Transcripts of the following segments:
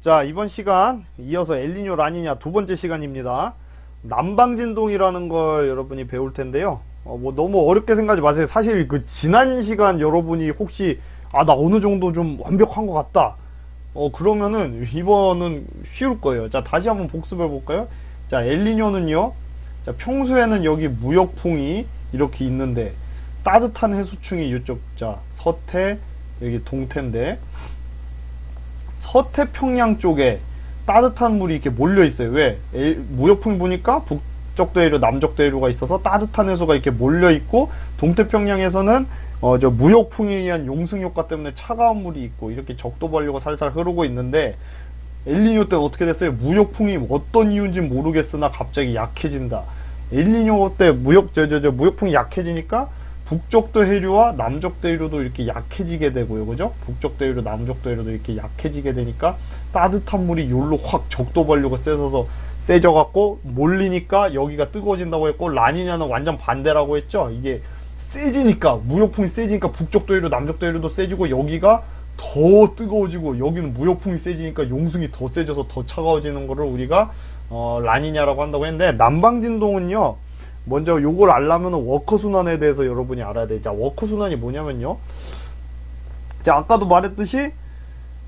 자, 이번 시간 이어서 엘니뇨 라니냐 두 번째 시간입니다. 남방진동이라는 걸 여러분이 배울 텐데요. 뭐 너무 어렵게 생각하지 마세요. 사실 그 지난 시간 여러분이 혹시 나 어느 정도 좀 완벽한 것 같다. 그러면은 이번은 쉬울 거예요. 자, 다시 한번 복습해 볼까요? 자, 엘니뇨는요. 자, 평소에는 여기 무역풍이 이렇게 있는데 따뜻한 해수층이 이쪽, 자, 서태, 여기 동태인데 서태평양 쪽에 따뜻한 물이 이렇게 몰려 있어요. 왜? 무역풍 보니까 북쪽 대류, 남쪽 대류가 있어서 따뜻한 해수가 이렇게 몰려 있고, 동태평양에서는 저 무역풍에 의한 용승 효과 때문에 차가운 물이 있고, 이렇게 적도 반류가 살살 흐르고 있는데, 엘니뇨 때는 어떻게 됐어요? 무역풍이 어떤 이유인지 모르겠으나 갑자기 약해진다. 엘니뇨 때 무역풍이 약해지니까 북쪽 대류와 남쪽 대류도 이렇게 약해지게 되고요. 그죠? 북쪽 대류, 남쪽 대류도 이렇게 약해지게 되니까 따뜻한 물이 요로 확 적도 반류가 세져갖고 몰리니까 여기가 뜨거워진다고 했고, 라니냐는 완전 반대라고 했죠. 이게 세지니까, 무역풍이 세지니까 북쪽 대류, 남쪽 대류도 세지고 여기가 더 뜨거워지고, 여기는 무역풍이 세지니까 용승이 더 세져서 더 차가워지는 거를 우리가 라니냐라고 한다고 했는데, 남방진동은요, 먼저 요걸 알려면 워커 순환에 대해서 여러분이 알아야 돼. 자, 워커 순환이 뭐냐면요. 자, 아까도 말했듯이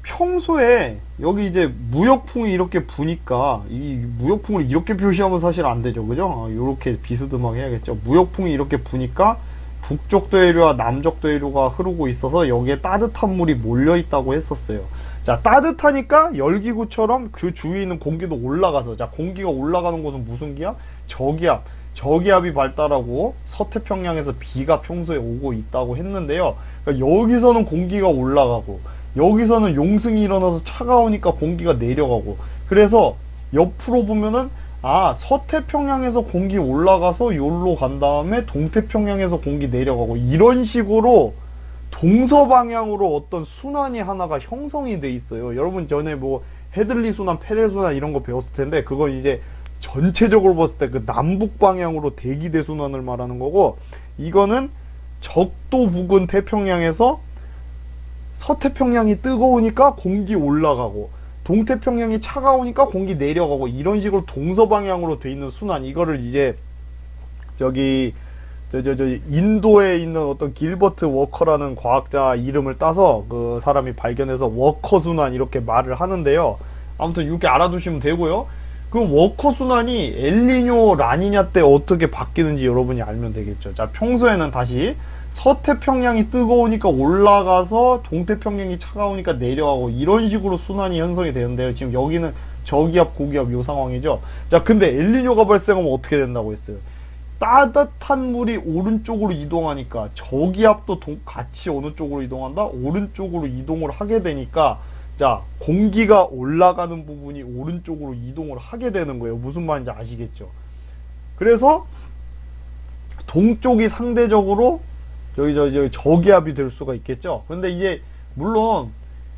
평소에 여기 이제 무역풍이 이렇게 부니까, 이 무역풍을 이렇게 표시하면 사실 안 되죠. 그죠? 요렇게 비스듬하게 해야겠죠. 무역풍이 이렇게 부니까 북쪽 대류와 남쪽 대류가 흐르고 있어서 여기에 따뜻한 물이 몰려 있다고 했었어요. 자, 따뜻하니까 열기구처럼 그 주위에 있는 공기도 올라가서, 자, 공기가 올라가는 곳은 무슨 기압? 저기압. 저기압이 발달하고 서태평양에서 비가 평소에 오고 있다고 했는데요. 그러니까 여기서는 공기가 올라가고 여기서는 용승이 일어나서 차가우니까 공기가 내려가고, 그래서 옆으로 보면은 서태평양에서 공기 올라가서 요로 간 다음에 동태평양에서 공기 내려가고, 이런 식으로 동서방향으로 어떤 순환이 하나가 형성이 돼 있어요. 여러분 전에 뭐 헤들리 순환, 페렐 순환 이런 거 배웠을 텐데, 그건 이제 전체적으로 봤을 때 그 남북 방향으로 대기대 순환을 말하는 거고, 이거는 적도 부근 태평양에서 서태평양이 뜨거우니까 공기 올라가고 동태평양이 차가우니까 공기 내려가고, 이런 식으로 동서방향으로 돼 있는 순환, 이거를 이제 저기 인도에 있는 어떤 길버트 워커라는 과학자 이름을 따서 그 사람이 발견해서 워커 순환 이렇게 말을 하는데요. 아무튼 이렇게 알아두시면 되고요. 그 워커 순환이 엘니뇨, 라니냐 때 어떻게 바뀌는지 여러분이 알면 되겠죠. 자, 평소에는 다시 서태평양이 뜨거우니까 올라가서 동태평양이 차가우니까 내려가고, 이런 식으로 순환이 형성이 되는데요. 지금 여기는 저기압, 고기압 요 상황이죠. 자, 근데 엘니뇨가 발생하면 어떻게 된다고 했어요? 따뜻한 물이 오른쪽으로 이동하니까 저기압도 같이 어느 쪽으로 이동한다? 오른쪽으로 이동을 하게 되니까, 자, 공기가 올라가는 부분이 오른쪽으로 이동을 하게 되는 거예요. 무슨 말인지 아시겠죠? 그래서 동쪽이 상대적으로 저기압이 될 수가 있겠죠. 근데 이제 물론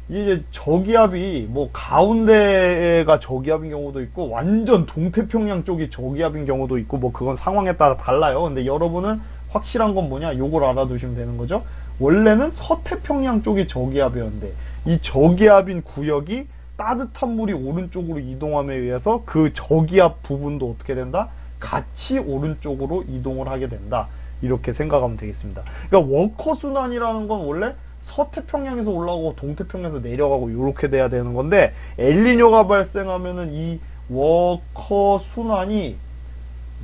이제 저기압이 뭐 가운데가 저기압인 경우도 있고 완전 동태평양 쪽이 저기압인 경우도 있고, 뭐 그건 상황에 따라 달라요. 근데 여러분은 확실한 건 뭐냐? 요걸 알아두시면 되는 거죠. 원래는 서태평양 쪽이 저기압이었는데, 이 저기압인 구역이 따뜻한 물이 오른쪽으로 이동함에 의해서 그 저기압 부분도 어떻게 된다? 같이 오른쪽으로 이동을 하게 된다. 이렇게 생각하면 되겠습니다. 그러니까 워커 순환이라는 건 원래 서태평양에서 올라오고 동태평양에서 내려가고 이렇게 돼야 되는 건데, 엘니뇨가 발생하면은 이 워커 순환이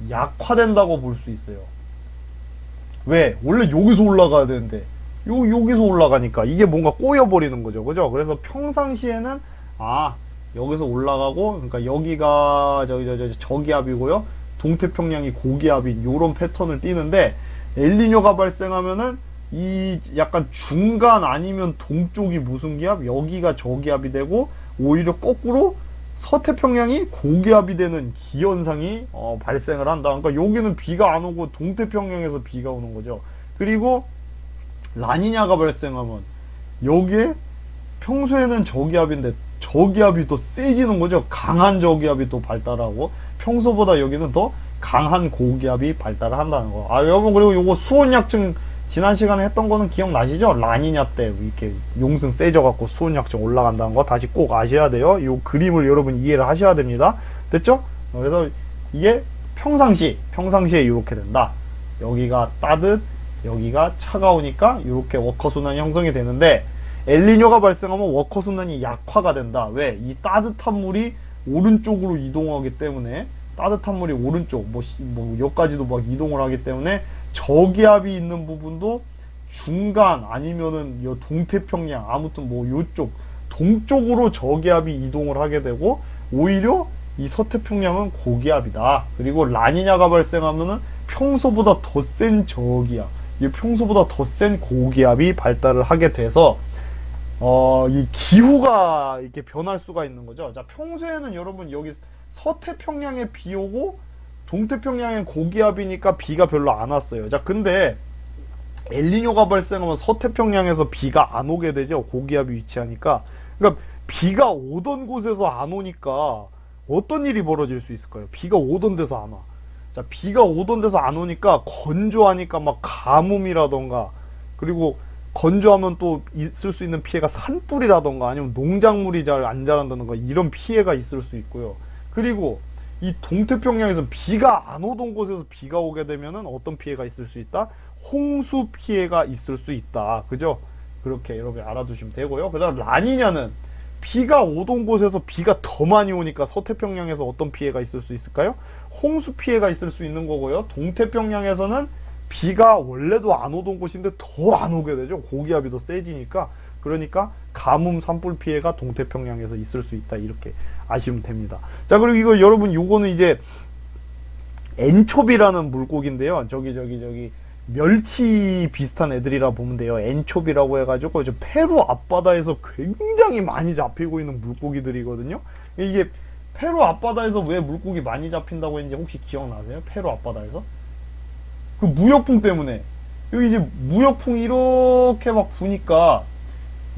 약화된다고 볼 수 있어요. 왜? 원래 여기서 올라가야 되는데 여기서 올라가니까 이게 뭔가 꼬여버리는 거죠. 그죠? 그래서 평상시에는 여기서 올라가고, 그러니까 여기가 저기압이고요, 동태평양이 고기압인 요런 패턴을 띠는데, 엘니뇨가 발생하면은 이 약간 중간 아니면 동쪽이 무슨 기압? 여기가 저기압이 되고, 오히려 거꾸로 서태평양이 고기압이 되는 기현상이 발생을 한다. 그러니까 여기는 비가 안 오고 동태평양에서 비가 오는 거죠. 그리고 라니냐가 발생하면 여기에 평소에는 저기압인데 저기압이 또 세지는 거죠. 강한 저기압이 또 발달하고, 평소보다 여기는 더 강한 고기압이 발달을 한다는 거. 여러분, 그리고 요거 수온약증 지난 시간에 했던 거는 기억나시죠? 라니냐 때 이렇게 용승 세져갖고 수온 약정 올라간다는 거 다시 꼭 아셔야 돼요. 이 그림을 여러분 이해를 하셔야 됩니다. 됐죠? 그래서 이게 평상시에 이렇게 된다. 여기가 따뜻, 여기가 차가우니까 이렇게 워커 순환이 형성이 되는데, 엘니뇨가 발생하면 워커 순환이 약화가 된다. 왜? 이 따뜻한 물이 오른쪽으로 이동하기 때문에, 따뜻한 물이 오른쪽, 여기까지도 막 이동을 하기 때문에 저기압이 있는 부분도 중간 아니면은 요 동태평양, 아무튼 뭐 요쪽 동쪽으로 저기압이 이동을 하게 되고, 오히려 이 서태평양은 고기압이다. 그리고 라니냐가 발생하면은 평소보다 더 센 저기압, 이 평소보다 더 센 고기압이 발달을 하게 돼서 이 기후가 이렇게 변할 수가 있는 거죠. 자, 평소에는 여러분 여기 서태평양에 비 오고 동태평양엔 고기압이니까 비가 별로 안 왔어요. 자, 근데 엘니뇨가 발생하면 서태평양에서 비가 안 오게 되죠. 고기압이 위치하니까. 그러니까 비가 오던 곳에서 안 오니까 어떤 일이 벌어질 수 있을까요? 비가 오던 데서 안 와. 자, 비가 오던 데서 안 오니까 건조하니까 막 가뭄이라던가, 그리고 건조하면 또 있을 수 있는 피해가 산불이라던가 아니면 농작물이 잘 안 자란다던가 이런 피해가 있을 수 있고요. 그리고 이 동태평양에서 비가 안 오던 곳에서 비가 오게 되면은 어떤 피해가 있을 수 있다? 홍수 피해가 있을 수 있다. 그죠? 그렇게 여러분 알아두시면 되고요. 그 다음 라니냐는 비가 오던 곳에서 비가 더 많이 오니까 서태평양에서 어떤 피해가 있을 수 있을까요? 홍수 피해가 있을 수 있는 거고요. 동태평양에서는 비가 원래도 안 오던 곳인데 더 안 오게 되죠. 고기압이 더 세지니까. 그러니까 가뭄, 산불 피해가 동태평양에서 있을 수 있다. 이렇게 아시면 됩니다. 자, 그리고 이거 여러분 요거는 이제 엔초비라는 물고기인데요. 저기 멸치 비슷한 애들이라 보면 돼요. 엔초비라고 해가지고 저 페루 앞바다에서 굉장히 많이 잡히고 있는 물고기들이거든요. 이게 페루 앞바다에서 왜 물고기 많이 잡힌다고 했는지 혹시 기억나세요? 페루 앞바다에서? 그 무역풍 때문에. 여기 이제 무역풍이 이렇게 막 부니까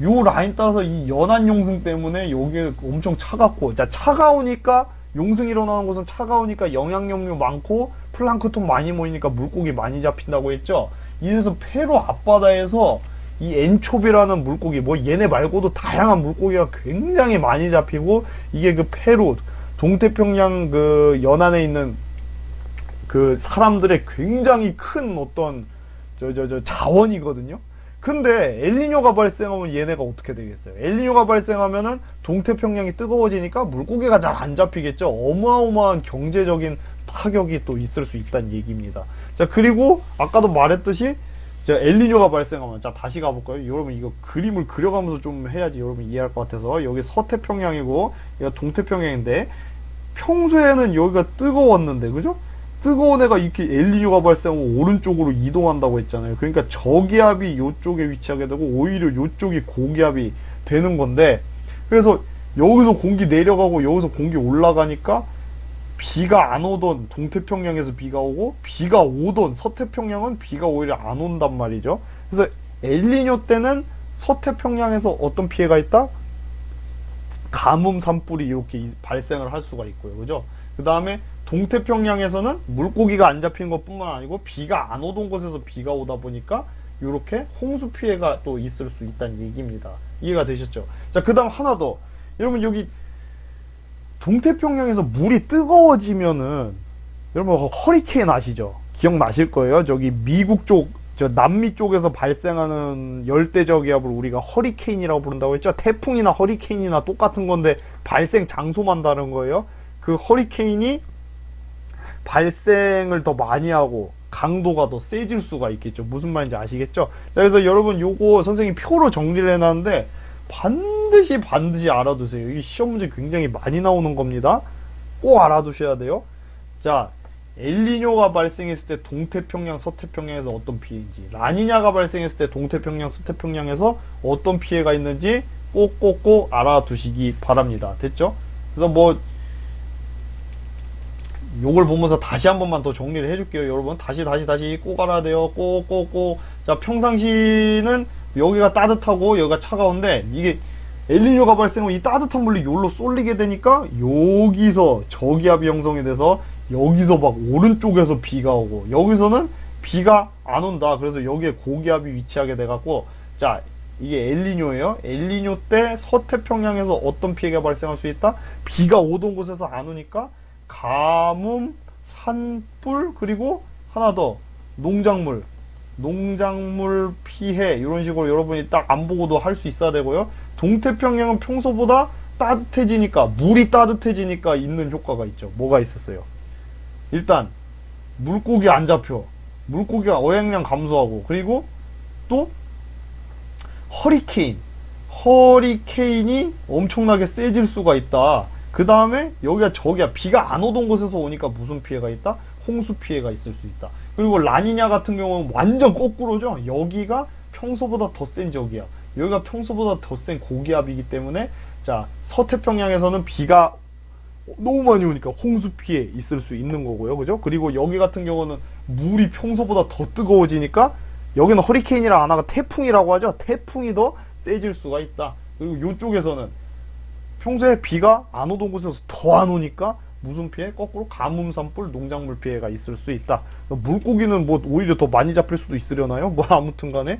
요 라인 따라서 이 연안 용승 때문에 여기 엄청 차갑고, 자, 차가우니까 용승 일어나는 곳은 차가우니까 영양염료 많고 플랑크톤 많이 모이니까 물고기 많이 잡힌다고 했죠. 이래서 페루 앞바다에서 이 엔초비라는 물고기, 뭐 얘네 말고도 다양한 물고기가 굉장히 많이 잡히고, 이게 그 페루 동태평양 그 연안에 있는 그 사람들의 굉장히 큰 어떤 자원이거든요. 근데 엘니뇨가 발생하면 얘네가 어떻게 되겠어요? 엘니뇨가 발생하면은 동태평양이 뜨거워지니까 물고기가 잘 안 잡히겠죠. 어마어마한 경제적인 타격이 또 있을 수 있다는 얘기입니다. 자, 그리고 아까도 말했듯이 엘니뇨가 발생하면, 자, 다시 가볼까요? 여러분 이거 그림을 그려가면서 좀 해야지 여러분 이해할 것 같아서. 여기 서태평양이고 여기가 동태평양인데, 평소에는 여기가 뜨거웠는데, 그죠? 뜨거운 애가 이렇게 엘니뇨가 발생하면 오른쪽으로 이동한다고 했잖아요. 그러니까 저기압이 이쪽에 위치하게 되고 오히려 이쪽이 고기압이 되는 건데, 그래서 여기서 공기 내려가고 여기서 공기 올라가니까 비가 안 오던 동태평양에서 비가 오고, 비가 오던 서태평양은 비가 오히려 안 온단 말이죠. 그래서 엘니뇨 때는 서태평양에서 어떤 피해가 있다? 가뭄, 산불이 이렇게 발생을 할 수가 있고요. 그죠? 그 다음에 동태평양에서는 물고기가 안 잡힌 것뿐만 아니고 비가 안 오던 곳에서 비가 오다 보니까 이렇게 홍수 피해가 또 있을 수 있다는 얘기입니다. 이해가 되셨죠? 자, 그 다음 하나 더. 여러분 여기 동태평양에서 물이 뜨거워지면은 여러분 허리케인 아시죠? 기억나실 거예요. 저기 미국 쪽, 저 남미 쪽에서 발생하는 열대저기압을 우리가 허리케인이라고 부른다고 했죠. 태풍이나 허리케인이나 똑같은 건데 발생 장소만 다른 거예요. 그 허리케인이 발생을 더 많이 하고 강도가 더 세질 수가 있겠죠. 무슨 말인지 아시겠죠? 자, 그래서 여러분 요거 선생님이 표로 정리를 해놨는데 반드시 알아두세요. 이 시험 문제 굉장히 많이 나오는 겁니다. 꼭 알아두셔야 돼요. 자, 엘니뇨가 발생했을 때 동태평양, 서태평양에서 어떤 피해인지, 라니냐가 발생했을 때 동태평양, 서태평양에서 어떤 피해가 있는지 꼭 알아두시기 바랍니다. 됐죠? 그래서 뭐 요걸 보면서 다시 한 번만 더 정리를 해줄게요. 여러분 다시 꼭 알아야 돼요. 꼭. 자, 평상시는 여기가 따뜻하고 여기가 차가운데, 이게 엘니뇨가 발생하면 이 따뜻한 물이 여기로 쏠리게 되니까 여기서 저기압이 형성이 돼서 여기서 막 오른쪽에서 비가 오고, 여기서는 비가 안 온다. 그래서 여기에 고기압이 위치하게 돼갖고, 자, 이게 엘니뇨예요. 엘니뇨 때 서태평양에서 어떤 피해가 발생할 수 있다? 비가 오던 곳에서 안 오니까 가뭄, 산불, 그리고 하나 더 농작물 피해, 이런 식으로 여러분이 딱 안 보고도 할 수 있어야 되고요. 동태평양은 평소보다 따뜻해지니까, 물이 따뜻해지니까 있는 효과가 있죠. 뭐가 있었어요? 일단 물고기 안 잡혀. 물고기가 어획량 감소하고, 그리고 또 허리케인이 엄청나게 세질 수가 있다. 그 다음에 여기가 저기야, 비가 안 오던 곳에서 오니까 무슨 피해가 있다? 홍수 피해가 있을 수 있다. 그리고 라니냐 같은 경우는 완전 거꾸로죠. 여기가 평소보다 더 센 적이야. 여기가 평소보다 더 센 고기압이기 때문에, 자, 서태평양에서는 비가 너무 많이 오니까 홍수 피해 있을 수 있는 거고요. 그죠? 그리고 여기 같은 경우는 물이 평소보다 더 뜨거워지니까, 여기는 허리케인이랑 하나가 태풍이라고 하죠. 태풍이 더 세질 수가 있다. 그리고 이쪽에서는 평소에 비가 안 오던 곳에서 더 안 오니까 무슨 피해? 거꾸로 가뭄, 산불, 농작물 피해가 있을 수 있다. 물고기는 뭐 오히려 더 많이 잡힐 수도 있으려나요? 뭐 아무튼 간에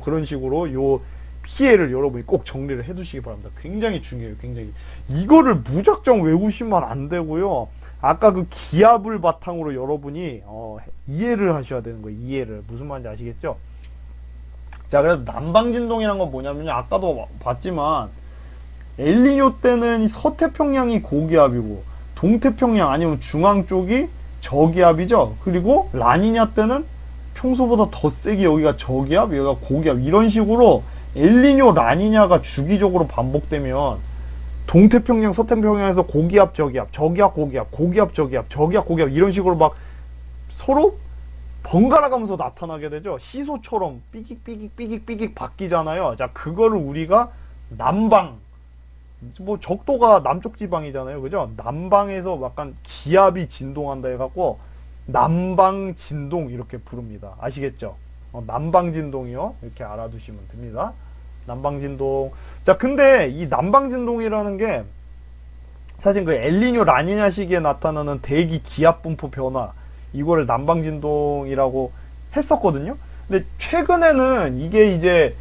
그런 식으로 요 피해를 여러분이 꼭 정리를 해 두시기 바랍니다. 굉장히 중요해요. 굉장히. 이거를 무작정 외우시면 안 되고요. 아까 그 기압을 바탕으로 여러분이 이해를 하셔야 되는 거예요. 이해를. 무슨 말인지 아시겠죠? 자, 그래서 남방진동이란 건 뭐냐면요. 아까도 봤지만 엘니뇨 때는 이 서태평양이 고기압이고, 동태평양 아니면 중앙 쪽이 저기압이죠. 그리고 라니냐 때는 평소보다 더 세게 여기가 저기압, 여기가 고기압, 이런 식으로 엘니뇨, 라니냐가 주기적으로 반복되면 동태평양, 서태평양에서 고기압, 저기압, 저기압, 고기압, 고기압, 저기압, 저기압, 고기압, 이런 식으로 막 서로 번갈아 가면서 나타나게 되죠. 시소처럼 삐깃 바뀌잖아요. 자, 그거를 우리가 남방, 뭐 적도가 남쪽 지방이잖아요. 그죠? 남방에서 약간 기압이 진동한다 해갖고 남방진동 이렇게 부릅니다. 아시겠죠? 남방진동이요. 이렇게 알아두시면 됩니다. 남방진동. 자, 근데 이 남방진동이라는 게 사실 그 엘니뇨, 라니냐 시기에 나타나는 대기 기압 분포 변화, 이거를 남방진동이라고 했었거든요. 근데 최근에는 이게 이제,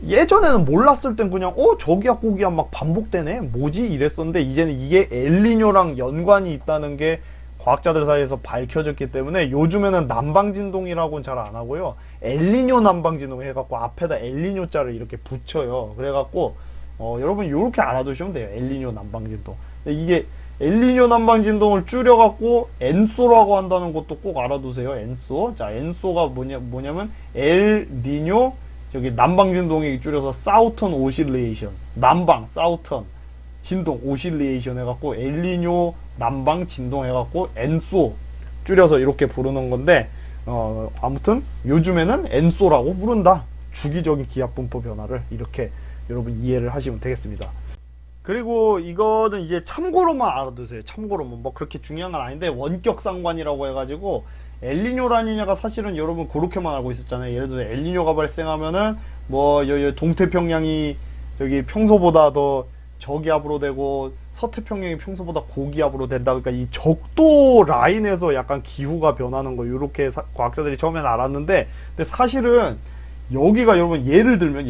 예전에는 몰랐을 땐 그냥 저기압 고기압 막 반복되네, 뭐지 이랬었는데, 이제는 이게 엘니뇨랑 연관이 있다는 게 과학자들 사이에서 밝혀졌기 때문에 요즘에는 남방진동이라고는 잘 안 하고요, 엘니뇨 남방진동 해갖고 앞에다 엘니뇨 자를 이렇게 붙여요. 그래갖고 여러분 이렇게 알아두시면 돼요. 엘니뇨 남방진동. 이게 엘니뇨 남방진동을 줄여갖고 엔소라고 한다는 것도 꼭 알아두세요. 엔소. 자, 엔소가 뭐냐면 엘니뇨, 저기 남방진동이 줄여서 사우턴 오실레이션, 남방 사우턴 진동 오실레이션 해갖고 엘니뇨 남방 진동 해갖고 엔소 줄여서 이렇게 부르는 건데, 아무튼 요즘에는 엔소라고 부른다. 주기적인 기압 분포 변화를, 이렇게 여러분 이해를 하시면 되겠습니다. 그리고 이거는 이제 참고로만 알아두세요. 참고로만. 뭐 그렇게 중요한 건 아닌데, 원격 상관이라고 해가지고 엘니뇨, 라니냐가 사실은 여러분 그렇게만 알고 있었잖아요. 예를 들어 엘니뇨가 발생하면은 뭐 동태평양이 저기 평소보다 더 저기압으로 되고, 서태평양이 평소보다 고기압으로 된다. 그러니까 이 적도 라인에서 약간 기후가 변하는 거, 이렇게 과학자들이 처음에는 알았는데, 근데 사실은 여기가 여러분 예를 들면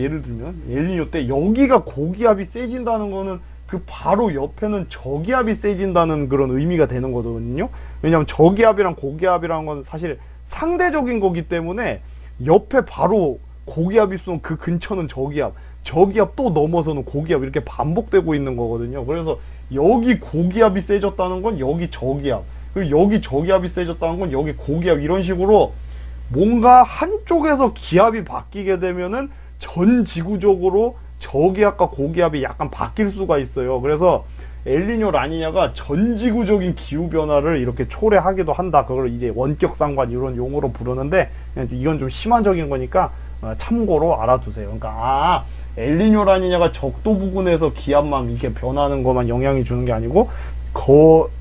엘니뇨 때 여기가 고기압이 세진다는 거는 그 바로 옆에는 저기압이 세진다는 그런 의미가 되는 거거든요. 왜냐하면 저기압이랑 고기압이라는 건 사실 상대적인 거기 때문에, 옆에 바로 고기압이 있으면 그 근처는 저기압 또 넘어서는 고기압, 이렇게 반복되고 있는 거거든요. 그래서 여기 고기압이 세졌다는 건 여기 저기압, 그리고 여기 저기압이 세졌다는 건 여기 고기압, 이런 식으로 뭔가 한쪽에서 기압이 바뀌게 되면은 전 지구적으로 저기압과 고기압이 약간 바뀔 수가 있어요. 그래서 엘니뇨, 라니냐가 전 지구적인 기후 변화를 이렇게 초래하기도 한다. 그걸 이제 원격 상관 이런 용어로 부르는데, 이건 좀 심한적인 거니까 참고로 알아두세요. 그러니까 엘니뇨, 라니냐가 적도 부근에서 기압만 이렇게 변하는 것만 영향이 주는 게 아니고,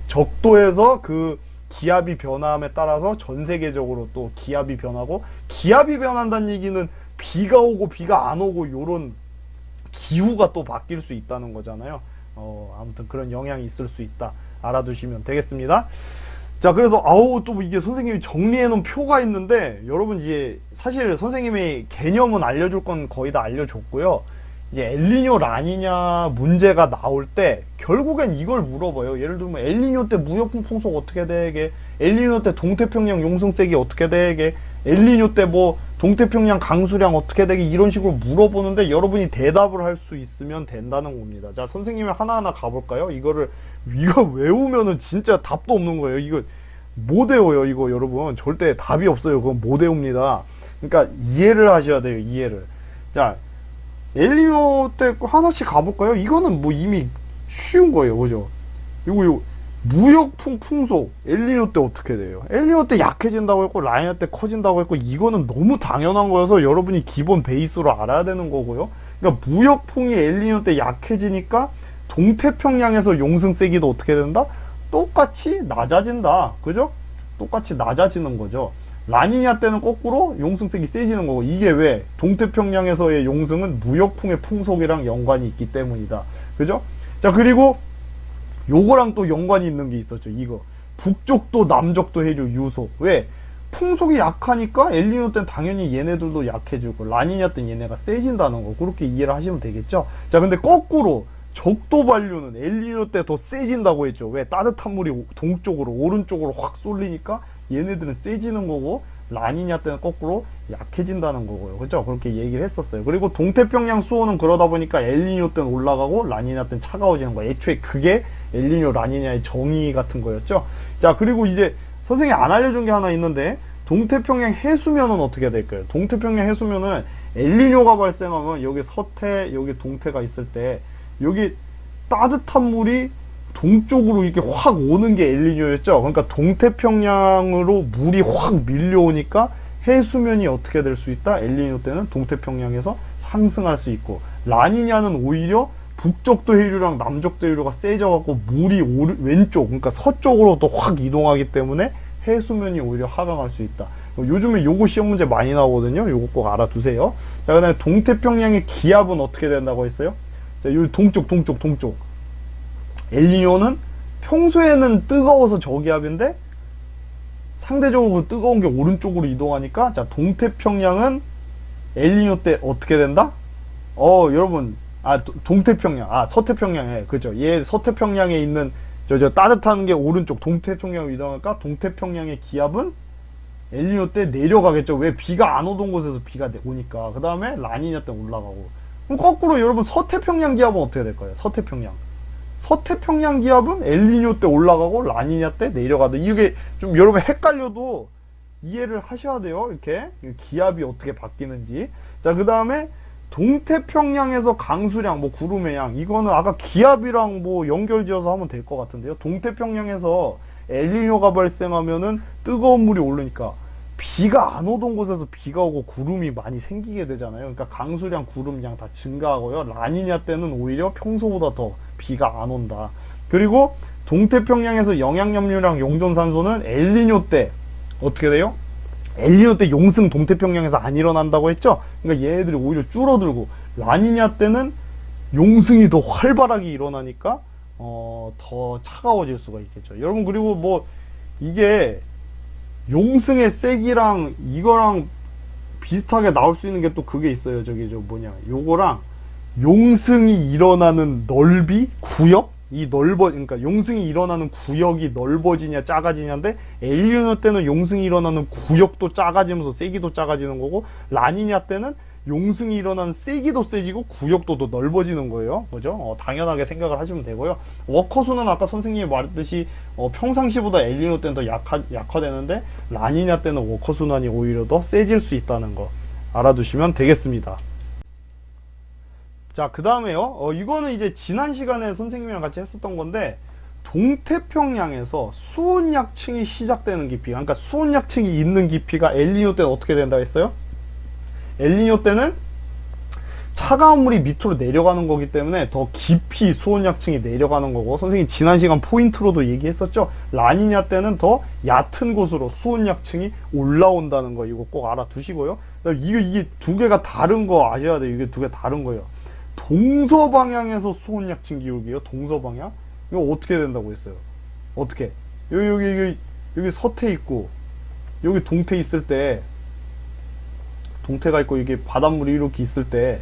적도에서 그 기압이 변함에 따라서 전 세계적으로 또 기압이 변하고, 기압이 변한다는 얘기는 비가 오고 비가 안 오고 요런 기후가 또 바뀔 수 있다는 거잖아요. 아무튼 그런 영향이 있을 수 있다. 알아두시면 되겠습니다. 자, 그래서 아우 또 이게 선생님이 정리해 놓은 표가 있는데 여러분 이제 사실 선생님이 개념은 알려줄 건 거의 다 알려줬고요. 이제 엘니뇨 라니냐 문제가 나올 때 결국엔 이걸 물어봐요. 예를 들면 엘니뇨 때 무역풍 풍속 어떻게 되게, 엘니뇨 때 동태평양 용승세기 어떻게 되게, 엘니뇨 때 뭐 동태평양 강수량 어떻게 되게, 이런 식으로 물어보는데 여러분이 대답을 할 수 있으면 된다는 겁니다. 자, 선생님이 하나하나 가볼까요? 이거 외우면은 진짜 답도 없는 거예요. 이거 못 외워요. 이거 여러분 절대 답이 없어요. 그건 못 외웁니다. 그러니까 이해를 하셔야 돼요. 이해를. 자, 엘니뇨 때 하나씩 가볼까요? 이거는 뭐 이미 쉬운 거예요. 그죠? 이거 무역풍 풍속 엘니뇨 때 어떻게 돼요? 엘니뇨 때 약해진다고 했고 라니냐 때 커진다고 했고, 이거는 너무 당연한 거여서 여러분이 기본 베이스로 알아야 되는 거고요. 그러니까 무역풍이 엘니뇨 때 약해지니까 동태평양에서 용승 세기도 어떻게 된다? 똑같이 낮아진다. 그죠? 똑같이 낮아지는 거죠. 라니냐 때는 거꾸로 용승 세기 세지는 거고, 이게 왜? 동태평양에서의 용승은 무역풍의 풍속이랑 연관이 있기 때문이다. 그죠? 자, 그리고 요거랑 또 연관이 있는 게 있었죠. 이거 북쪽도 남쪽도 해류 유소. 왜? 풍속이 약하니까 엘니뇨 때는 당연히 얘네들도 약해지고 라니냐 때는 얘네가 세진다는 거. 그렇게 이해를 하시면 되겠죠. 자, 근데 거꾸로 적도 반류는 엘니뇨 때 더 세진다고 했죠. 왜? 따뜻한 물이 동쪽으로 오른쪽으로 확 쏠리니까 얘네들은 세지는 거고, 라니냐 때는 거꾸로 약해진다는 거고요. 그렇죠? 그렇게 얘기를 했었어요. 그리고 동태평양 수온은 그러다 보니까 엘니뇨 때는 올라가고 라니냐 때는 차가워지는 거예요. 애초에 그게 엘니뇨 라니냐의 정의 같은 거였죠. 자, 그리고 이제 선생님이 안 알려준 게 하나 있는데, 동태평양 해수면은 어떻게 될까요? 동태평양 해수면은 엘니뇨가 발생하면 여기 서태, 여기 동태가 있을 때 여기 따뜻한 물이 동쪽으로 이렇게 확 오는 게 엘니뇨였죠. 그러니까 동태평양으로 물이 확 밀려오니까 해수면이 어떻게 될 수 있다? 엘니뇨 때는 동태평양에서 상승할 수 있고, 라니냐는 오히려 북쪽도 해류랑 남쪽도 해류가 세져갖고 물이 왼쪽, 그러니까 서쪽으로 또 확 이동하기 때문에 해수면이 오히려 하강할 수 있다. 요즘에 요거 시험 문제 많이 나오거든요. 요거 꼭 알아두세요. 자, 그 다음에 동태평양의 기압은 어떻게 된다고 했어요? 자, 요 동쪽. 엘니뇨는 평소에는 뜨거워서 저기압인데 상대적으로 뜨거운 게 오른쪽으로 이동하니까, 자, 동태평양은 엘니뇨 때 어떻게 된다? 여러분, 동태평양, 서태평양에, 그죠? 얘 서태평양에 있는 저 따뜻한 게 오른쪽 동태평양으로 이동하니까 동태평양의 기압은 엘니뇨 때 내려가겠죠. 왜? 비가 안 오던 곳에서 비가 오니까. 그 다음에 라니냐 때 올라가고. 그럼 거꾸로 여러분 서태평양 기압은 어떻게 될까요? 서태평양 기압은 엘니뇨 때 올라가고 라니냐 때 내려가다. 이게 좀 여러분 헷갈려도 이해를 하셔야 돼요. 이렇게 기압이 어떻게 바뀌는지. 자, 그 다음에 동태평양에서 강수량, 뭐 구름의 양, 이거는 아까 기압이랑 뭐 연결지어서 하면 될 것 같은데요. 동태평양에서 엘니뇨가 발생하면은 뜨거운 물이 오르니까 비가 안 오던 곳에서 비가 오고 구름이 많이 생기게 되잖아요. 그러니까 강수량, 구름량 다 증가하고요. 라니냐 때는 오히려 평소보다 더 비가 안 온다. 그리고 동태평양에서 영양염료랑 용존산소는 엘니뇨 때 어떻게 돼요? 엘니뇨 때 용승 동태평양에서 안 일어난다고 했죠? 그러니까 얘네들이 오히려 줄어들고, 라니냐 때는 용승이 더 활발하게 일어나니까 더 차가워질 수가 있겠죠. 여러분, 그리고 뭐 이게 용승의 세기랑 이거랑 비슷하게 나올 수 있는 게 또 그게 있어요. 요거랑 용승이 일어나는 넓이, 구역, 그러니까 용승이 일어나는 구역이 넓어지냐 작아지냐인데, 엘니뇨 때는 용승이 일어나는 구역도 작아지면서 세기도 작아지는 거고, 라니냐 때는 용승이 일어나는 세기도 세지고 구역도 더 넓어지는 거예요. 그죠? 당연하게 생각을 하시면 되고요. 워커수는 아까 선생님이 말했듯이 평상시보다 엘니뇨 때는 더 약화되는데, 라니냐 때는 워커순환이 오히려 더 세질 수 있다는 거 알아두시면 되겠습니다. 자, 그 다음에요. 이거는 이제 지난 시간에 선생님이랑 같이 했었던 건데, 동태평양에서 수온약층이 시작되는 깊이, 그러니까 수온약층이 있는 깊이가 엘니뇨 때는 어떻게 된다 했어요? 엘니뇨 때는 차가운 물이 밑으로 내려가는 거기 때문에 더 깊이 수온약층이 내려가는 거고, 선생님 지난 시간 포인트로도 얘기했었죠. 라니냐 때는 더 얕은 곳으로 수온약층이 올라온다는 거, 이거 꼭 알아두시고요. 이게 두 개가 다른 거 아셔야 돼요. 이게 두 개 다른 거예요. 동서방향에서 수온약층 기울기요. 동서방향. 이거 어떻게 된다고 했어요? 어떻게? 여기 여기 서태 있고 여기 동태 있을 때, 동태가 있고 이게 바닷물이 이렇게 있을 때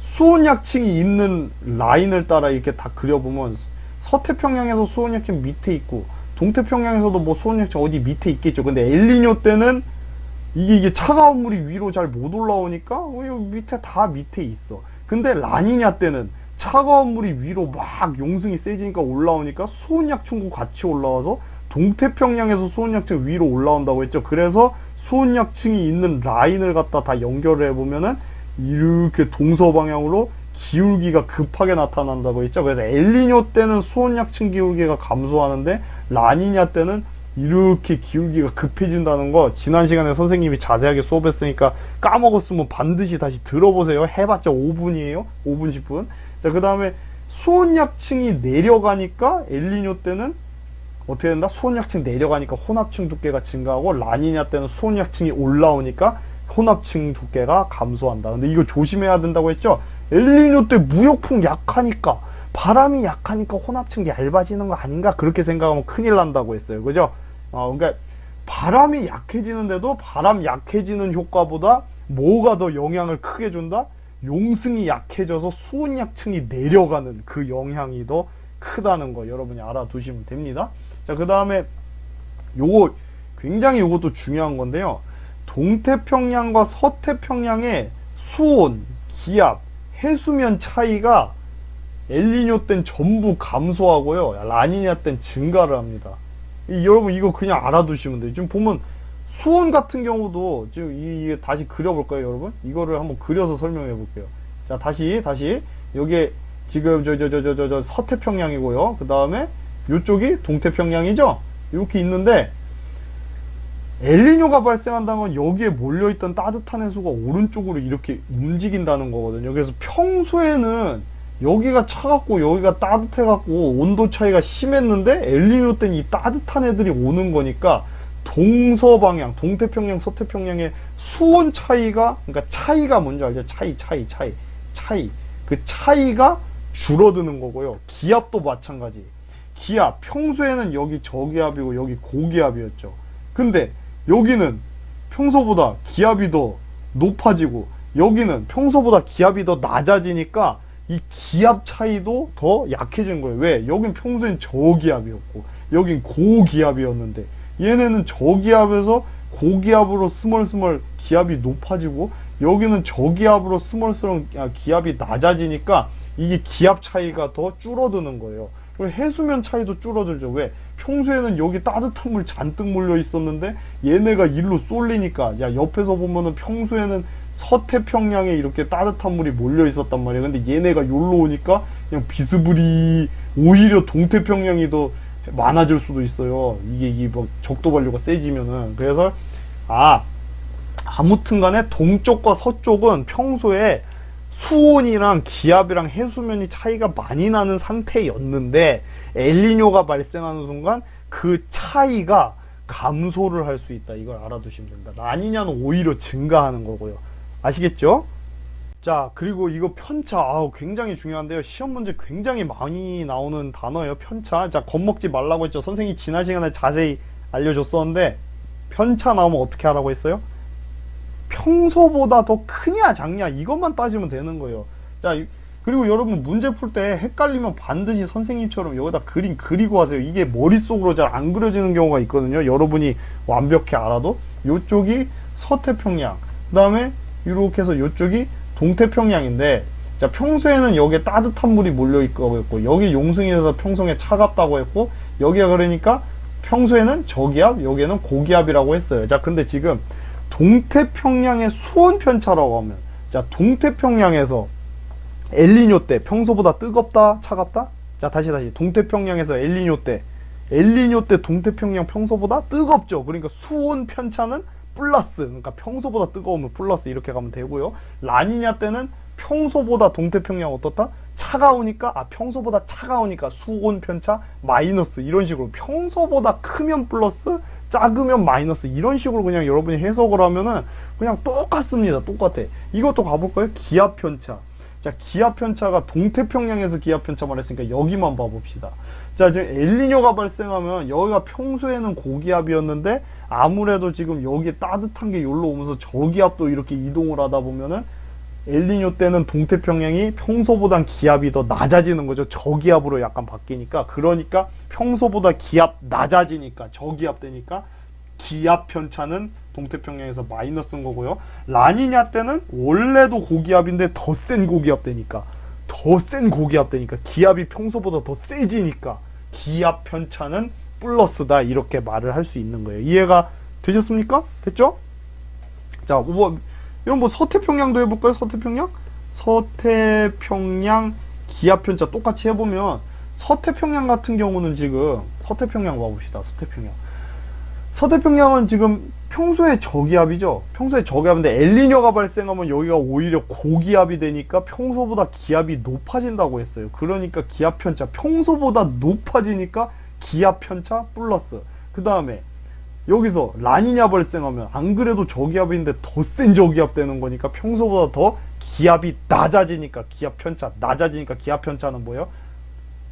수온약층이 있는 라인을 따라 이렇게 다 그려보면 서태평양에서 수온약층 밑에 있고 동태평양에서도 뭐 수온약층 어디 밑에 있겠죠. 근데 엘니뇨 때는 이게 차가운 물이 위로 잘 못 올라오니까 여기 밑에 다 밑에 있어. 근데 라니냐 때는 차가운 물이 위로 막 용승이 세지니까 올라오니까 수온약층과 같이 올라와서 동태평양에서 수온약층 위로 올라온다고 했죠. 그래서 수온약층이 있는 라인을 갖다 다 연결을 해보면은 이렇게 동서방향으로 기울기가 급하게 나타난다고 했죠. 그래서 엘니뇨 때는 수온약층 기울기가 감소하는데 라니냐 때는 이렇게 기울기가 급해진다는 거 지난 시간에 선생님이 자세하게 수업했으니까 까먹었으면 반드시 다시 들어보세요. 해봤자 5분이에요. 5분 10분. 자, 그 다음에 수온약층이 내려가니까 엘니뇨 때는 어떻게 된다? 수온약층 내려가니까 혼합층 두께가 증가하고 라니냐 때는 수온약층이 올라오니까 혼합층 두께가 감소한다. 근데 이거 조심해야 된다고 했죠? 엘니뇨 때 무역풍 약하니까 바람이 약하니까 혼합층 얇아지는 거 아닌가? 그렇게 생각하면 큰일 난다고 했어요. 그죠? 그러니까 바람이 약해지는데도 바람 약해지는 효과보다 뭐가 더 영향을 크게 준다? 용승이 약해져서 수온약층이 내려가는 그 영향이 더 크다는 거 여러분이 알아두시면 됩니다. 자, 그 다음에 요거 굉장히 요것도 중요한 건데요. 동태평양과 서태평양의 수온, 기압, 해수면 차이가 엘니뇨 땐 전부 감소하고요. 라니냐 땐 증가를 합니다. 여러분 이거 그냥 알아두시면 돼요. 지금 보면 수온 같은 경우도 지금 이게 다시 그려볼까요, 여러분? 이거를 한번 그려서 설명해 볼게요. 자, 다시 여기에 지금 저 서태평양이고요. 그 다음에 요쪽이 동태평양이죠. 이렇게 있는데 엘니뇨가 발생한다는 건 여기에 몰려있던 따뜻한 해수가 오른쪽으로 이렇게 움직인다는 거거든요. 그래서 평소에는 여기가 차갑고 여기가 따뜻해갖고 온도 차이가 심했는데 엘니뇨 때는 이 따뜻한 애들이 오는 거니까 동서방향, 동태평양, 서태평양의 수온 차이가, 그러니까 차이가 뭔지 알죠? 차이. 그 차이가 줄어드는 거고요. 기압도 마찬가지. 기압, 평소에는 여기 저기압이고 여기 고기압이었죠. 근데 여기는 평소보다 기압이 더 높아지고 여기는 평소보다 기압이 더 낮아지니까 이 기압 차이도 더 약해진 거예요. 왜? 여긴 평소엔 저기압이었고 여긴 고기압이었는데 얘네는 저기압에서 고기압으로 스멀스멀 기압이 높아지고 여기는 저기압으로 스멀스멀 기압이 낮아지니까 이게 기압 차이가 더 줄어드는 거예요. 그리고 해수면 차이도 줄어들죠. 왜? 평소에는 여기 따뜻한 물 잔뜩 몰려 있었는데 얘네가 일로 쏠리니까, 야, 옆에서 보면은 평소에는 서태평양에 이렇게 따뜻한 물이 몰려 있었단 말이에요. 근데 얘네가 여기로 오니까 그냥 비스블이 오히려 동태평양이 더 많아질 수도 있어요. 이게 뭐 적도 반류가 세지면은. 그래서 아무튼 간에 동쪽과 서쪽은 평소에 수온이랑 기압이랑 해수면이 차이가 많이 나는 상태였는데 엘니뇨가 발생하는 순간 그 차이가 감소를 할 수 있다. 이걸 알아두시면 됩니다. 라니냐는 오히려 증가하는 거고요. 아시겠죠? 자, 그리고 이거 편차, 굉장히 중요한데요. 시험 문제 굉장히 많이 나오는 단어예요. 편차. 자, 겁먹지 말라고 했죠. 선생님이 지난 시간에 자세히 알려줬었는데 편차 나오면 어떻게 하라고 했어요? 평소보다 더 크냐 작냐 이것만 따지면 되는 거예요. 자, 그리고 여러분 문제 풀 때 헷갈리면 반드시 선생님처럼 여기다 그림 그리고 하세요. 이게 머릿속으로 잘 안 그려지는 경우가 있거든요. 여러분이 완벽히 알아도. 요쪽이 서태평양, 그 다음에 이렇게 해서 요쪽이 동태평양인데, 자, 평소에는 여기에 따뜻한 물이 몰려 있고 했고 여기 용승이 돼서 평소에 차갑다고 했고 여기가 그러니까 평소에는 저기압, 여기에는 고기압이라고 했어요. 자, 근데 지금 동태평양의 수온 편차라고 하면, 자, 동태평양에서 엘니뇨 때 평소보다 뜨겁다 차갑다? 자, 다시 동태평양에서 엘니뇨 때 동태평양 평소보다 뜨겁죠. 그러니까 수온 편차는 플러스, 그러니까 평소보다 뜨거우면 플러스 이렇게 가면 되고요. 라니냐 때는 평소보다 동태평양 어떻다? 차가우니까 평소보다 차가우니까 수온 편차 마이너스, 이런 식으로 평소보다 크면 플러스, 작으면 마이너스, 이런 식으로 그냥 여러분이 해석을 하면은 그냥 똑같습니다. 똑같아. 이것도 가볼까요? 기압 편차. 자, 기압 편차가 동태평양에서 기압 편차 말했으니까 여기만 봐봅시다. 자, 지금 엘니뇨가 발생하면 여기가 평소에는 고기압이었는데 아무래도 지금 여기에 따뜻한 게 여기로 오면서 저기압도 이렇게 이동을 하다 보면은 엘니뇨 때는 동태평양이 평소보단 기압이 더 낮아지는 거죠. 저기압으로 약간 바뀌니까. 그러니까 평소보다 기압 낮아지니까 저기압 되니까 기압 편차는 동태평양에서 마이너스인 거고요. 라니냐 때는 원래도 고기압인데 더 센 고기압 되니까 기압이 평소보다 더 세지니까 기압 편차는 플러스다, 이렇게 말을 할 수 있는 거예요. 이해가 되셨습니까? 됐죠? 자, 이런 뭐 서태평양도 해볼까요? 서태평양 기압 편차 똑같이 해보면 서태평양 같은 경우는 지금 서태평양 봐봅시다. 서태평양은 지금 평소에 저기압이죠. 평소에 저기압인데 엘니뇨가 발생하면 여기가 오히려 고기압이 되니까 평소보다 기압이 높아진다고 했어요. 그러니까 기압 편차 평소보다 높아지니까 기압 편차 플러스. 그 다음에 여기서 라니냐 발생하면 안 그래도 저기압인데 더 센 저기압 되는 거니까 평소보다 더 기압이 낮아지니까 기압 편차 낮아지니까 기압 편차는 뭐예요?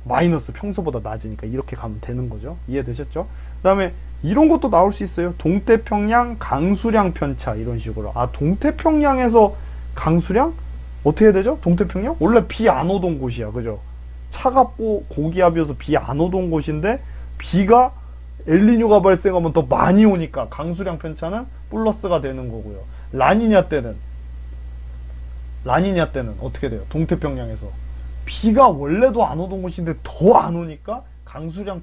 마이너스, 평소보다 낮으니까 이렇게 가면 되는 거죠. 이해되셨죠? 그 다음에 이런 것도 나올 수 있어요. 동태평양 강수량 편차, 이런 식으로. 아, 동태평양에서 강수량? 어떻게 해야 되죠? 동태평양? 원래 비 안 오던 곳이야. 그죠? 차갑고 고기압이어서 비 안 오던 곳인데 비가 엘니뇨가 발생하면 더 많이 오니까 강수량 편차는 플러스가 되는 거고요. 라니냐 때는 어떻게 돼요? 동태평양에서 비가 원래도 안 오던 곳인데 더 안 오니까 강수량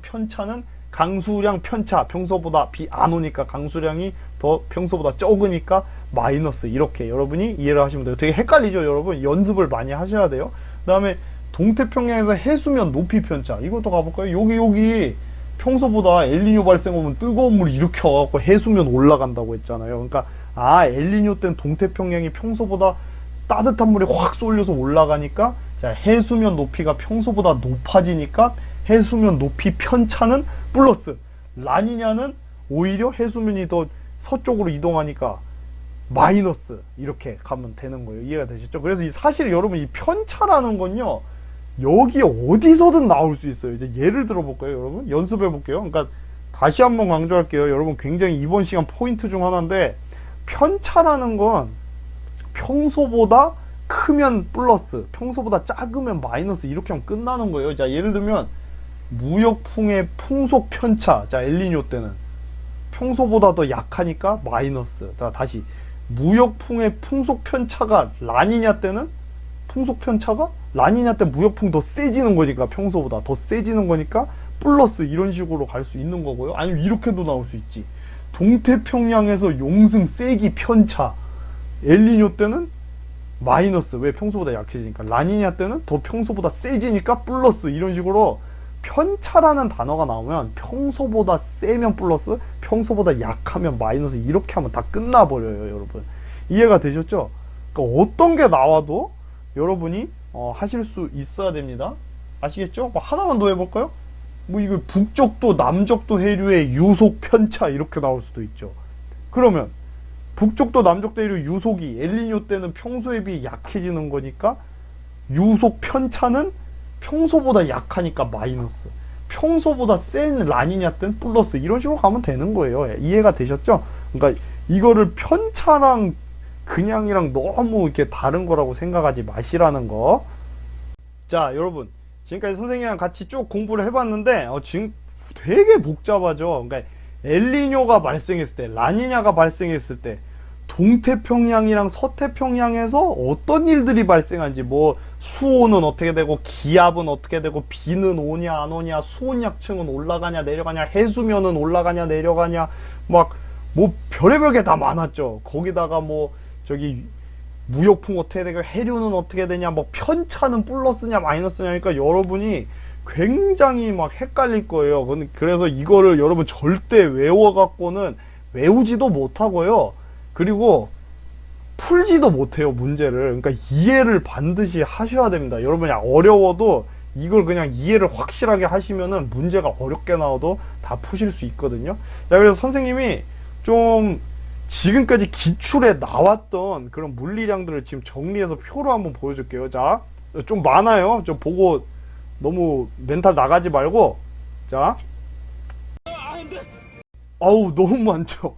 편차 평소보다 비 안 오니까 강수량이 더 평소보다 적으니까 마이너스, 이렇게 여러분이 이해를 하시면 돼요. 되게 헷갈리죠, 여러분? 연습을 많이 하셔야 돼요. 그 다음에 동태평양에서 해수면 높이 편차, 이것도 가볼까요? 여기 평소보다 엘니뇨 발생하면 뜨거운 물이 이렇게 와갖고 해수면 올라간다고 했잖아요. 그러니까 엘니뇨 때는 동태평양이 평소보다 따뜻한 물이 확 쏠려서 올라가니까, 자, 해수면 높이가 평소보다 높아지니까 해수면 높이 편차는 플러스. 라니냐는 오히려 해수면이 더 서쪽으로 이동하니까 마이너스, 이렇게 가면 되는 거예요. 이해가 되셨죠? 그래서 사실 여러분 이 편차라는 건요, 여기 어디서든 나올 수 있어요. 이제 예를 들어 볼까요, 여러분? 연습해 볼게요. 그러니까 다시 한번 강조할게요. 여러분 굉장히 이번 시간 포인트 중 하나인데, 편차라는 건 평소보다 크면 플러스, 평소보다 작으면 마이너스, 이렇게 하면 끝나는 거예요. 자, 예를 들면 무역풍의 풍속 편차. 자, 엘니뇨 때는 평소보다 더 약하니까 마이너스. 자, 다시 무역풍의 풍속 편차가 라니냐 때는 풍속 편차가 라니냐 때 무역풍 더 세지는 거니까 평소보다 더 세지는 거니까 플러스, 이런 식으로 갈 수 있는 거고요. 아니면 이렇게도 나올 수 있지. 동태평양에서 용승 세기 편차, 엘니뇨 때는 마이너스. 왜? 평소보다 약해지니까. 라니냐 때는 더 평소보다 세지니까 플러스, 이런 식으로 편차라는 단어가 나오면 평소보다 세면 플러스, 평소보다 약하면 마이너스, 이렇게 하면 다 끝나버려요, 여러분. 이해가 되셨죠? 그러니까 어떤 게 나와도 여러분이 하실 수 있어야 됩니다. 아시겠죠? 뭐 하나만 더 해볼까요? 뭐 이거 북적도 남적도 해류의 유속 편차, 이렇게 나올 수도 있죠. 그러면 북적도 남적도 해류 유속이 엘니뇨 때는 평소에 비해 약해지는 거니까 유속 편차는 평소보다 약하니까 마이너스, 평소보다 센 라니냐 때는 플러스, 이런 식으로 가면 되는 거예요. 이해가 되셨죠? 그러니까 이거를 편차랑 그냥이랑 너무 이렇게 다른 거라고 생각하지 마시라는 거. 자, 여러분 지금까지 선생님이랑 같이 쭉 공부를 해봤는데 지금 되게 복잡하죠. 그러니까 엘니뇨가 발생했을 때, 라니냐가 발생했을 때 동태평양이랑 서태평양에서 어떤 일들이 발생한지, 뭐 수온은 어떻게 되고 기압은 어떻게 되고 비는 오냐 안 오냐, 수온약층은 올라가냐 내려가냐, 해수면은 올라가냐 내려가냐, 막 뭐 별의별 게 다 많았죠. 거기다가 뭐 저기 무역풍 어떻게 되고 해류는 어떻게 되냐, 뭐 편차는 플러스냐 마이너스냐니까 여러분이 굉장히 막 헷갈릴 거예요. 그래서 이거를 여러분 절대 외워갖고는 외우지도 못하고요. 그리고 풀지도 못해요, 문제를. 그러니까 이해를 반드시 하셔야 됩니다. 여러분이 어려워도 이걸 그냥 이해를 확실하게 하시면은 문제가 어렵게 나와도 다 푸실 수 있거든요. 자, 그래서 선생님이 좀 지금까지 기출에 나왔던 그런 물리량들을 지금 정리해서 표로 한번 보여줄게요. 자, 좀 많아요. 좀 보고 너무 멘탈 나가지 말고. 자, 아우 너무 많죠.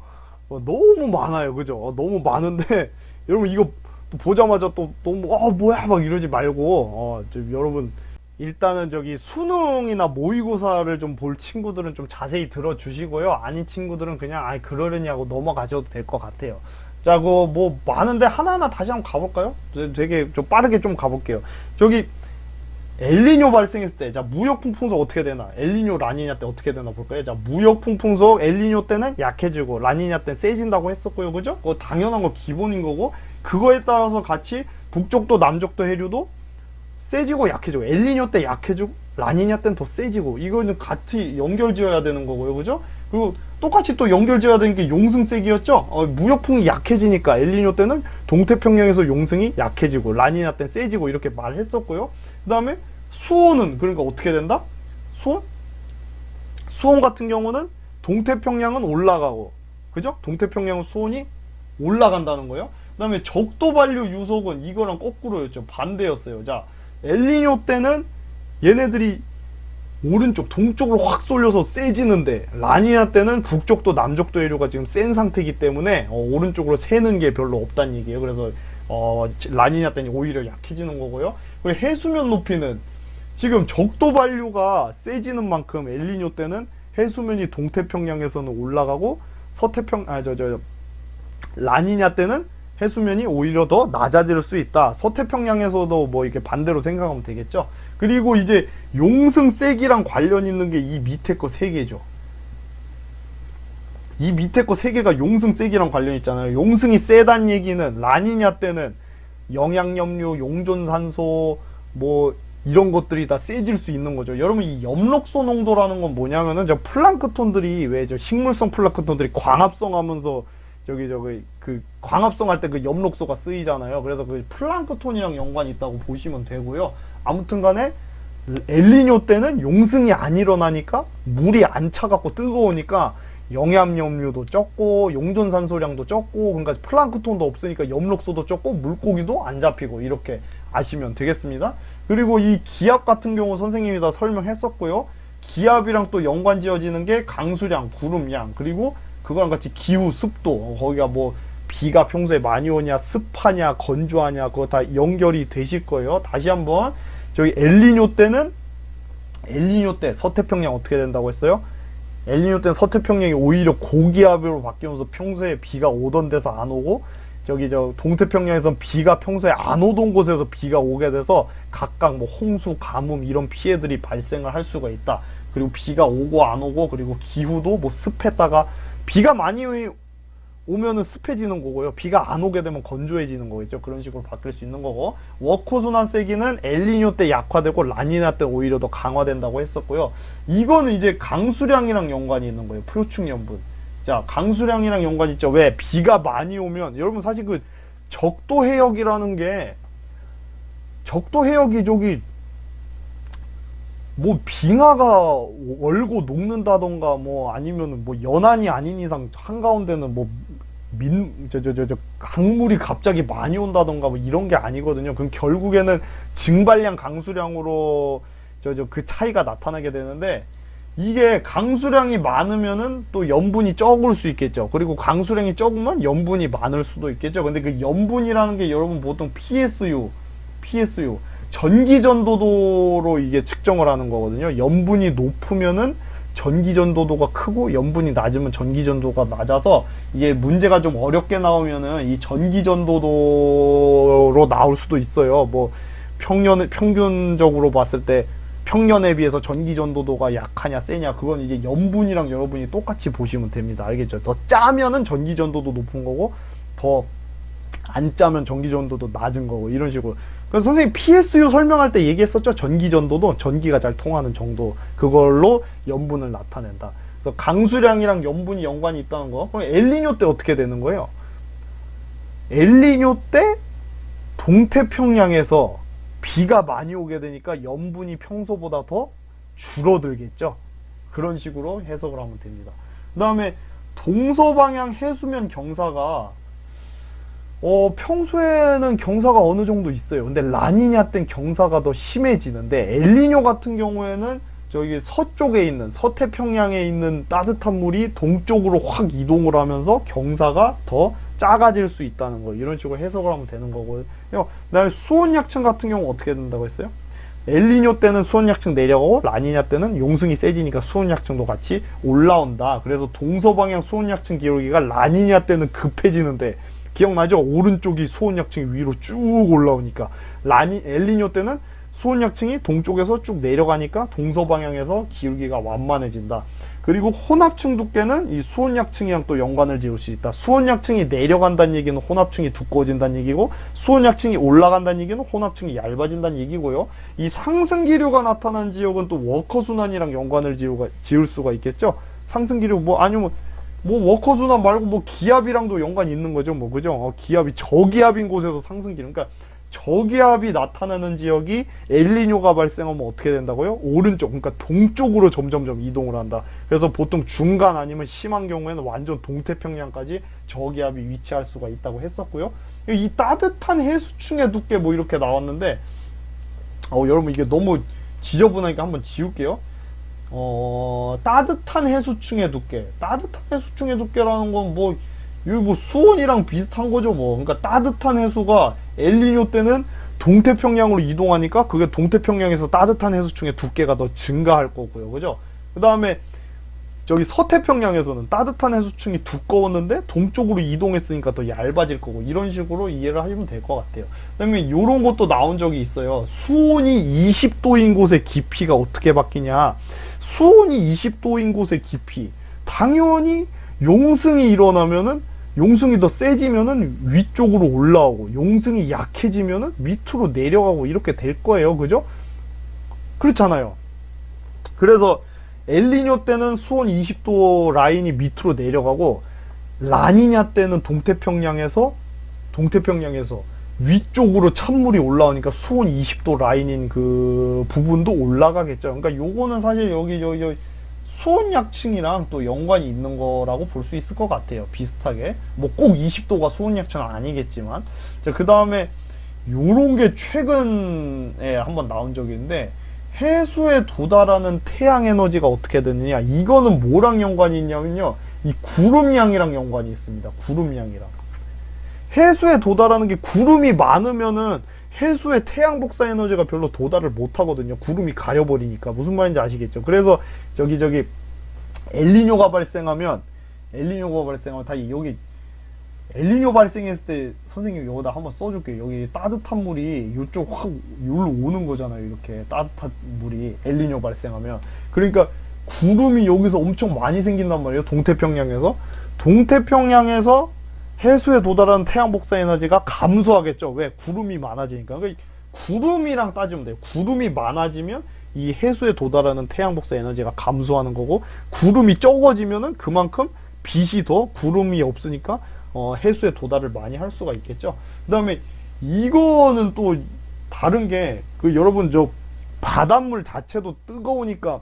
너무 많아요. 그죠? 너무 많은데 여러분 이거 또 보자마자 또 너무 뭐야 막 이러지 말고 여러분 일단은 저기 수능이나 모의고사를 좀 볼 친구들은 좀 자세히 들어주시고요. 아닌 친구들은 그냥 그러려냐고 넘어가셔도 될 것 같아요. 자, 그 뭐 많은데 하나하나 다시 한번 가볼까요? 되게 좀 빠르게 좀 가볼게요. 저기 엘니뇨 발생했을 때, 자, 무역 풍풍속 어떻게 되나? 엘니뇨 라니냐 때 어떻게 되나 볼까요? 자, 무역 풍풍속 엘니뇨 때는 약해지고 라니냐 때는 세진다고 했었고요. 그죠? 그거 당연한 거 기본인 거고, 그거에 따라서 같이 북쪽도 남쪽도 해류도 세지고 약해지고, 엘니뇨 때 약해지고 라니냐 때는 더 세지고, 이거는 같이 연결지어야 되는 거고요. 그죠? 그리고 똑같이 또 연결지어야 되는 게 용승세기였죠? 무역풍이 약해지니까 엘니뇨 때는 동태평양에서 용승이 약해지고 라니냐 때는 세지고 이렇게 말했었고요. 그 다음에 수온은 그러니까 어떻게 된다? 수온 같은 경우는 동태평양은 올라가고, 그죠? 동태평양은 수온이 올라간다는 거예요. 그 다음에 적도반류 유속은 이거랑 거꾸로였죠. 반대였어요. 자, 엘니뇨 때는 얘네들이 오른쪽 동쪽으로 확 쏠려서 세지는데, 라니냐 때는 북쪽도 남쪽도 해류가 지금 센 상태이기 때문에 오른쪽으로 새는 게 별로 없다는 얘기예요. 그래서 라니냐 때는 오히려 약해지는 거고요. 그리고 해수면 높이는 지금 적도 반류가 세지는 만큼 엘니뇨 때는 해수면이 동태평양에서는 올라가고 라니냐 때는 해수면이 오히려 더 낮아질 수 있다. 서태평양에서도 뭐 이렇게 반대로 생각하면 되겠죠. 그리고 이제 용승 세기랑 관련 있는 게 이 밑에 거 세 개죠. 이 밑에 거 세 개가 용승 세기랑 관련 있잖아요. 용승이 세단 얘기는 라니냐 때는 영양염류, 용존산소 뭐 이런 것들이 다 세질 수 있는 거죠. 여러분 이 엽록소 농도라는 건 뭐냐면은 저 플랑크톤들이 왜 저 식물성 플랑크톤들이 광합성하면서 저기 그 광합성 할 때 그 엽록소가 쓰이잖아요. 그래서 그 플랑크톤이랑 연관이 있다고 보시면 되고요. 아무튼 간에 엘니뇨 때는 용승이 안 일어나니까 물이 안 차갖고 뜨거우니까 영양염류도 적고 용존산소량도 적고, 그러니까 플랑크톤도 없으니까 엽록소도 적고 물고기도 안 잡히고, 이렇게 아시면 되겠습니다. 그리고 이 기압 같은 경우 선생님이 다 설명했었고요. 기압이랑 또 연관 지어지는 게 강수량, 구름량, 그리고 그거랑 같이 기후, 습도, 거기가 뭐 비가 평소에 많이 오냐, 습하냐, 건조하냐, 그거 다 연결이 되실 거예요. 다시 한번 저기 엘니뇨 때 서태평양 어떻게 된다고 했어요? 엘니뇨 때는 서태평양이 오히려 고기압으로 바뀌면서 평소에 비가 오던 데서 안 오고, 저기 동태평양에선 비가 평소에 안 오던 곳에서 비가 오게 돼서 각각 뭐 홍수, 가뭄 이런 피해들이 발생을 할 수가 있다. 그리고 비가 오고 안 오고, 그리고 기후도 뭐 습했다가 비가 많이 오면은 습해지는 거고요. 비가 안 오게 되면 건조해지는 거겠죠. 그런 식으로 바뀔 수 있는 거고, 워커순환 세기는 엘니뇨 때 약화되고 라니냐 때 오히려 더 강화된다고 했었고요. 이거는 이제 강수량이랑 연관이 있는 거예요. 표충연분. 자, 강수량이랑 연관이 있죠. 왜? 비가 많이 오면, 여러분 사실 그 적도 해역이라는 게, 적도 해역이 저기 뭐 빙하가 얼고 녹는다던가 뭐 아니면은 뭐 연안이 아닌 이상 한가운데는 뭐 강물이 갑자기 많이 온다던가 뭐 이런 게 아니거든요. 그럼 결국에는 증발량 강수량으로 그 차이가 나타나게 되는데, 이게 강수량이 많으면은 또 염분이 적을 수 있겠죠. 그리고 강수량이 적으면 염분이 많을 수도 있겠죠. 근데 그 염분이라는 게 여러분 보통 PSU 전기전도도로 이게 측정을 하는 거거든요. 염분이 높으면은 전기전도도가 크고, 염분이 낮으면 전기전도가 낮아서, 이게 문제가 좀 어렵게 나오면은 이 전기전도도로 나올 수도 있어요. 뭐 평균적으로 봤을 때 평년에 비해서 전기전도도가 약하냐 세냐, 그건 이제 염분이랑 여러분이 똑같이 보시면 됩니다. 알겠죠? 더 짜면은 전기전도도 높은 거고, 더 안 짜면 전기전도도 낮은 거고, 이런 식으로. 그래서 선생님 PSU 설명할 때 얘기했었죠. 전기전도도 전기가 잘 통하는 정도, 그걸로 염분을 나타낸다. 그래서 강수량이랑 염분이 연관이 있다는 거. 그럼 엘니뇨 때 어떻게 되는 거예요? 엘니뇨 때 동태평양에서 비가 많이 오게 되니까 염분이 평소보다 더 줄어들겠죠. 그런 식으로 해석을 하면 됩니다. 그 다음에 동서방향 해수면 경사가 평소에는 경사가 어느 정도 있어요. 근데 라니냐 땐 경사가 더 심해지는데 엘니뇨 같은 경우에는 저기 서쪽에 있는 서태평양에 있는 따뜻한 물이 동쪽으로 확 이동을 하면서 경사가 더 작아질 수 있다는 거, 이런 식으로 해석을 하면 되는 거고요. 그다음에 수온약층 같은 경우 어떻게 된다고 했어요? 엘니뇨 때는 수온약층 내려가고 라니냐 때는 용승이 세지니까 수온약층도 같이 올라온다. 그래서 동서방향 수온약층 기울기가 라니냐 때는 급해지는데, 기억나죠? 오른쪽이 수온약층이 위로 쭉 올라오니까. 엘니뇨 때는 수온약층이 동쪽에서 쭉 내려가니까 동서방향에서 기울기가 완만해진다. 그리고 혼합층 두께는 이 수온약층이랑 또 연관을 지을 수 있다. 수온약층이 내려간다는 얘기는 혼합층이 두꺼워진다는 얘기고, 수온약층이 올라간다는 얘기는 혼합층이 얇아진다는 얘기고요. 이 상승기류가 나타난 지역은 또 워커순환이랑 연관을 지을 수가 있겠죠. 상승기류 아니면 워커순환 말고 기압이랑도 연관이 있는 거죠. 그죠? 기압이 저기압인 곳에서 상승기류. 그러니까 저기압이 나타나는 지역이 엘니뇨가 발생하면 어떻게 된다고요? 오른쪽, 그러니까 동쪽으로 점점점 이동을 한다. 그래서 보통 중간 아니면 심한 경우에는 완전 동태평양까지 저기압이 위치할 수가 있다고 했었고요. 이 따뜻한 해수층의 두께 이렇게 나왔는데, 여러분 이게 너무 지저분하니까 한번 지울게요. 따뜻한 해수층의 두께. 따뜻한 해수층의 두께라는 건 이거 수온이랑 비슷한 거죠. 그러니까 따뜻한 해수가 엘니뇨 때는 동태평양으로 이동하니까 그게 동태평양에서 따뜻한 해수층의 두께가 더 증가할 거고요. 그죠? 그 다음에 저기 서태평양에서는 따뜻한 해수층이 두꺼웠는데 동쪽으로 이동했으니까 더 얇아질 거고, 이런 식으로 이해를 하시면 될 것 같아요. 그 다음에 이런 것도 나온 적이 있어요. 수온이 20도인 곳의 깊이가 어떻게 바뀌냐. 수온이 20도인 곳의 깊이, 당연히 용승이 일어나면은, 용승이 더 세지면은 위쪽으로 올라오고, 용승이 약해지면은 밑으로 내려가고, 이렇게 될 거예요. 그죠? 그렇잖아요. 그래서 엘니뇨 때는 수온 20도 라인이 밑으로 내려가고, 라니냐 때는 동태평양에서 위쪽으로 찬물이 올라오니까 수온 20도 라인인 그 부분도 올라가겠죠. 그러니까 요거는 사실 여기 수온약층이랑 또 연관이 있는 거라고 볼 수 있을 것 같아요. 비슷하게. 꼭 20도가 수온약층은 아니겠지만. 자, 그 다음에 요런 게 최근에 한번 나온 적이 있는데, 해수에 도달하는 태양 에너지가 어떻게 되느냐. 이거는 뭐랑 연관이 있냐면요, 이 구름량이랑 연관이 있습니다. 구름량이랑. 해수에 도달하는 게, 구름이 많으면은 해수의 태양 복사 에너지가 별로 도달을 못 하거든요. 구름이 가려버리니까. 무슨 말인지 아시겠죠? 그래서 저기 엘니뇨가 발생하면 다 여기 엘니뇨 발생했을 때 선생님 여기다 한번 써줄게요. 여기 따뜻한 물이 이쪽 확 여기로 오는 거잖아요. 이렇게 따뜻한 물이 엘니뇨 발생하면. 그러니까 구름이 여기서 엄청 많이 생긴단 말이에요. 동태평양에서 해수에 도달하는 태양 복사 에너지가 감소하겠죠. 왜? 구름이 많아지니까. 그러니까 구름이랑 따지면 돼요. 구름이 많아지면 이 해수에 도달하는 태양 복사 에너지가 감소하는 거고, 구름이 적어지면은 그만큼 빛이 더, 구름이 없으니까 해수에 도달을 많이 할 수가 있겠죠. 그 다음에 이거는 또 다른 게, 여러분 바닷물 자체도 뜨거우니까,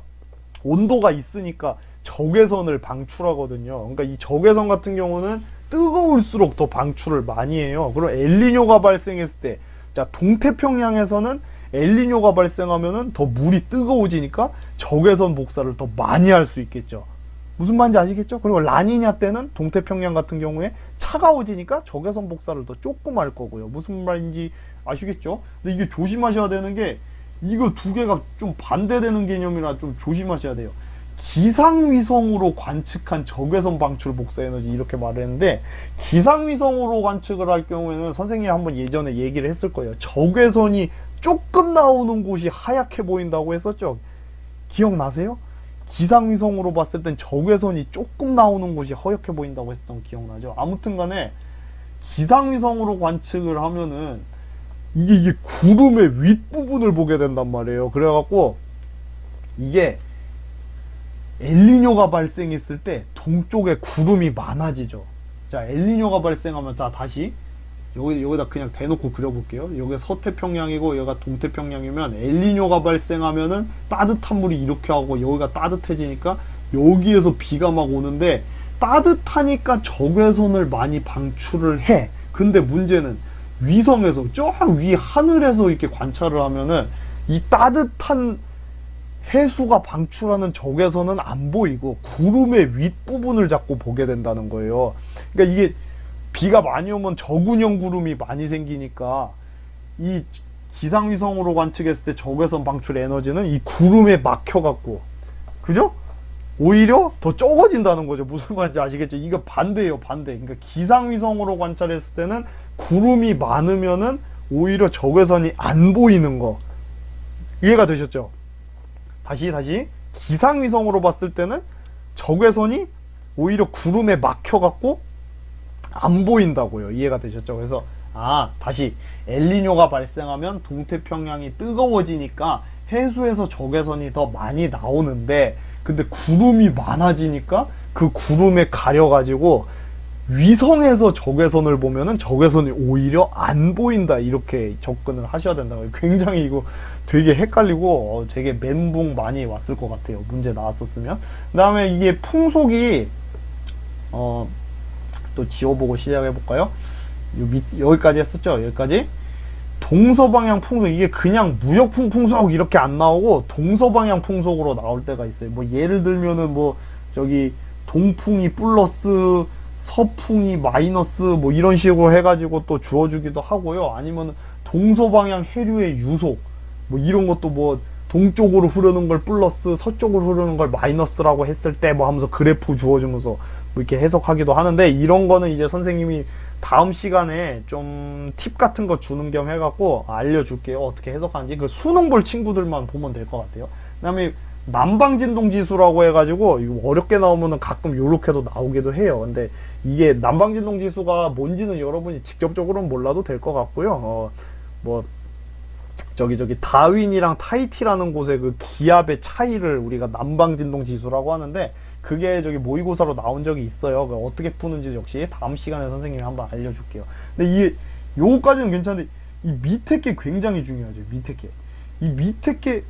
온도가 있으니까 적외선을 방출하거든요. 그러니까 이 적외선 같은 경우는 뜨거울수록 더 방출을 많이 해요. 그럼 엘니뇨가 발생했을 때, 자, 동태평양에서는 엘니뇨가 발생하면은 더 물이 뜨거워지니까 적외선 복사를 더 많이 할 수 있겠죠. 무슨 말인지 아시겠죠? 그리고 라니냐 때는 동태평양 같은 경우에 차가워지니까 적외선 복사를 더 조금 할 거고요. 무슨 말인지 아시겠죠? 근데 이게 조심하셔야 되는 게, 이거 두 개가 좀 반대되는 개념이라 좀 조심하셔야 돼요. 기상위성으로 관측한 적외선 방출 복사 에너지, 이렇게 말을 했는데, 기상위성으로 관측을 할 경우에는 선생님이 한번 예전에 얘기를 했을 거예요. 적외선이 조금 나오는 곳이 하얗게 보인다고 했었죠. 기억나세요? 기상위성으로 봤을 땐 적외선이 조금 나오는 곳이 허옇게 보인다고 했던 기억나죠? 아무튼 간에 기상위성으로 관측을 하면은 이게 구름의 윗부분을 보게 된단 말이에요. 그래갖고 이게 엘니뇨가 발생했을 때 동쪽에 구름이 많아지죠. 자, 엘니뇨가 발생하면, 자, 다시 여기다 그냥 대놓고 그려볼게요. 여기가 서태평양이고 여기가 동태평양이면, 엘니뇨가 발생하면은 따뜻한 물이 이렇게 하고 여기가 따뜻해지니까 여기에서 비가 막 오는데, 따뜻하니까 적외선을 많이 방출을 해. 근데 문제는 위성에서 저 위 하늘에서 이렇게 관찰을 하면은 이 따뜻한 해수가 방출하는 적외선은 안 보이고 구름의 윗부분을 자꾸 보게 된다는 거예요. 그러니까 이게 비가 많이 오면 저군형 구름이 많이 생기니까 이 기상위성으로 관측했을 때 적외선 방출 에너지는 이 구름에 막혀갖고, 그죠? 오히려 더 적어진다는 거죠. 무슨 말인지 아시겠죠? 이거 반대예요, 반대. 그러니까 기상위성으로 관찰했을 때는 구름이 많으면은 오히려 적외선이 안 보이는 거. 이해가 되셨죠? 다시 기상위성으로 봤을 때는 적외선이 오히려 구름에 막혀갖고 안 보인다고요. 이해가 되셨죠? 그래서 다시 엘니뇨가 발생하면 동태평양이 뜨거워지니까 해수에서 적외선이 더 많이 나오는데, 근데 구름이 많아지니까 그 구름에 가려가지고 위성에서 적외선을 보면은 적외선이 오히려 안 보인다, 이렇게 접근을 하셔야 된다고요. 굉장히 이거 되게 헷갈리고 되게 멘붕 많이 왔을 것 같아요, 문제 나왔었으면. 그 다음에 이게 풍속이 또 지워보고 시작해 볼까요? 여기까지 했었죠. 여기까지 동서방향 풍속, 이게 그냥 무역풍 풍속 이렇게 안 나오고 동서방향 풍속으로 나올 때가 있어요. 뭐 예를 들면은 뭐 저기 동풍이 플러스 서풍이 마이너스 뭐 이런 식으로 해가지고 또 주어주기도 하고요. 아니면 동서방향 해류의 유속 뭐 이런 것도 뭐 동쪽으로 흐르는 걸 플러스 서쪽으로 흐르는 걸 마이너스라고 했을 때 뭐 하면서 그래프 주어주면서 뭐 이렇게 해석하기도 하는데, 이런 거는 이제 선생님이 다음 시간에 좀 팁 같은 거 주는 겸 해갖고 알려줄게요. 어떻게 해석하는지. 그 수능 볼 친구들만 보면 될 것 같아요. 그 다음에 남방진동 지수라고 해가지고 이거 어렵게 나오면은 가끔 요렇게도 나오기도 해요. 근데 이게 남방진동 지수가 뭔지는 여러분이 직접적으로는 몰라도 될 것 같고요. 뭐 저기 다윈이랑 타히티라는 곳의 그 기압의 차이를 우리가 남방진동 지수라고 하는데, 그게 저기 모의고사로 나온 적이 있어요. 어떻게 푸는지 역시 다음 시간에 선생님이 한번 알려줄게요. 근데 이게 요거까지는 괜찮은데 이 밑에 게 굉장히 중요하죠. 이 밑에 게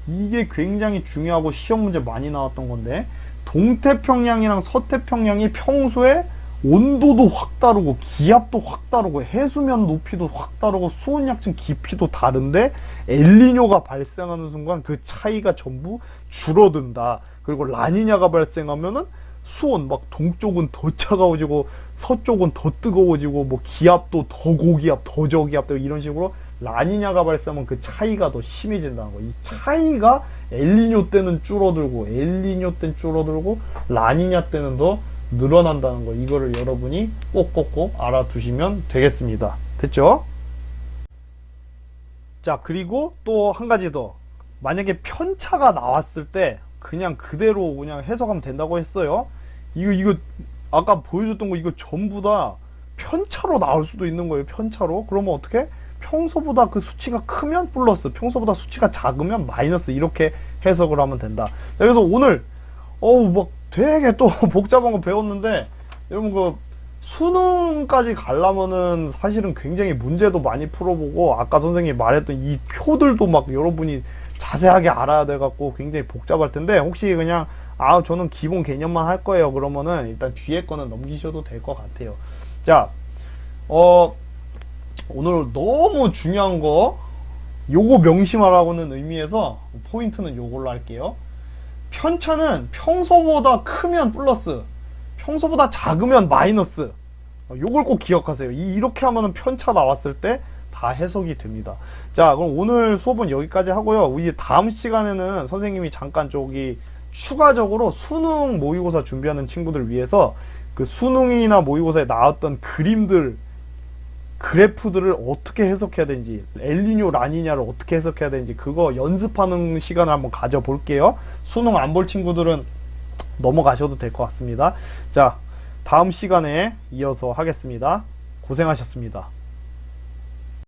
이게 굉장히 중요하고 시험 문제 많이 나왔던 건데, 동태평양이랑 서태평양이 평소에 온도도 확 다르고 기압도 확 다르고 해수면 높이도 확 다르고 수온약층 깊이도 다른데 엘니뇨가 발생하는 순간 그 차이가 전부 줄어든다. 그리고 라니냐가 발생하면은 수온 막 동쪽은 더 차가워지고 서쪽은 더 뜨거워지고 뭐 기압도 더 고기압 더 저기압 이런 식으로 라니냐가 발생하면 그 차이가 더 심해진다는 거예요. 이 차이가 엘니뇨 때는 줄어들고 엘니뇨 때는 줄어들고 라니냐 때는 더 늘어난다는 거, 이거를 여러분이 꼭꼭꼭 알아두시면 되겠습니다. 됐죠? 자, 그리고 또 한 가지 더. 만약에 편차가 나왔을 때 그냥 그대로 그냥 해석하면 된다고 했어요. 이거 아까 보여줬던 거 이거 전부 다 편차로 나올 수도 있는 거예요. 편차로. 그러면 어떻게? 평소보다 그 수치가 크면 플러스, 평소보다 수치가 작으면 마이너스, 이렇게 해석을 하면 된다. 그래서 오늘 막 되게 또 복잡한 거 배웠는데, 여러분 그 수능까지 가려면은 사실은 굉장히 문제도 많이 풀어보고, 아까 선생님이 말했던 이 표들도 막 여러분이 자세하게 알아야 돼갖고 굉장히 복잡할 텐데, 혹시 그냥 저는 기본 개념만 할 거예요 그러면은 일단 뒤에 거는 넘기셔도 될 것 같아요. 자, 오늘 너무 중요한 거 요거 명심하라고는 의미에서 포인트는 요걸로 할게요. 편차는 평소보다 크면 플러스, 평소보다 작으면 마이너스. 요걸 꼭 기억하세요. 이렇게 하면은 편차 나왔을 때 다 해석이 됩니다. 자, 그럼 오늘 수업은 여기까지 하고요. 이제 다음 시간에는 선생님이 잠깐 저기 추가적으로 수능 모의고사 준비하는 친구들 위해서 그 수능이나 모의고사에 나왔던 그림들, 그래프들을 어떻게 해석해야 되는지, 엘니뇨, 라니냐를 어떻게 해석해야 되는지 그거 연습하는 시간을 한번 가져볼게요. 수능 안 볼 친구들은 넘어가셔도 될 것 같습니다. 자, 다음 시간에 이어서 하겠습니다. 고생하셨습니다.